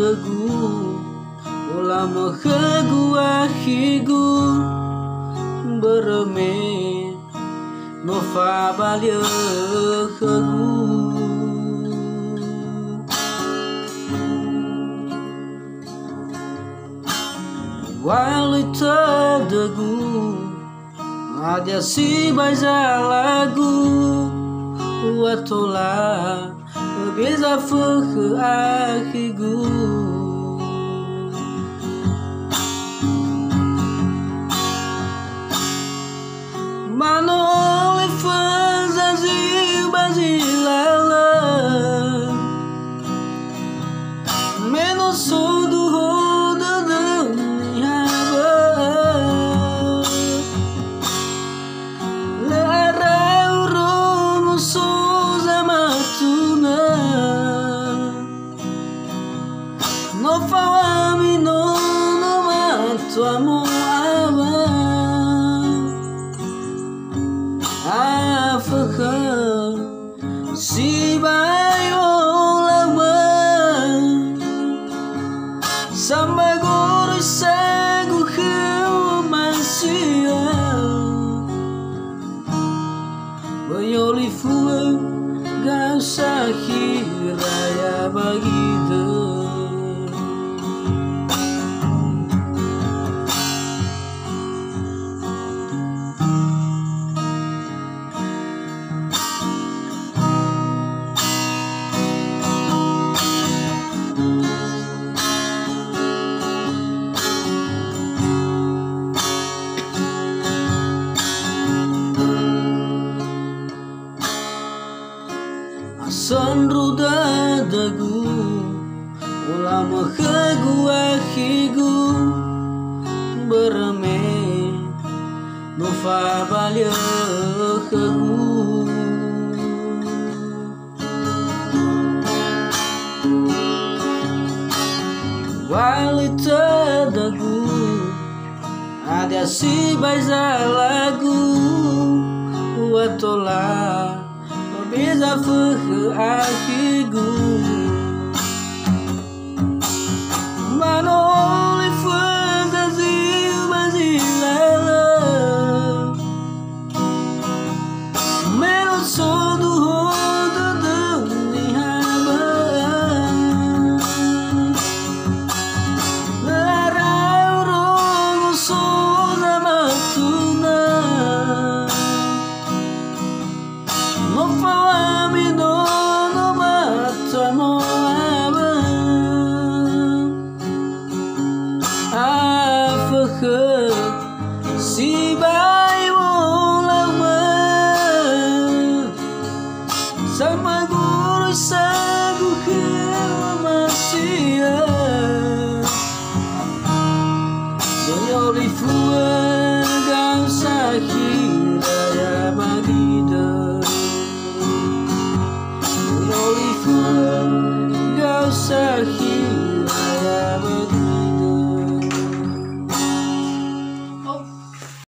degu ulah mahegu ahigu bereme nova balia hegu walita degu ada si baja lagu watola beza fuh ahigu mano oli fazazi bazilala menos do roda da minha no falami no mato amor afaka si vai olama samba guru cego rio macia banholi fua gausa raya bagida sonruda dagu ulama hegu ahigu bereme nova balia hegu walita dagu ada si baja lagu watola beza fuh ahigu mano oli fazazi bazilala menos do roda da minha lara rogo soza matuna no falami no mato amor afaka si vai olama sama guru cego rio macia banholi fua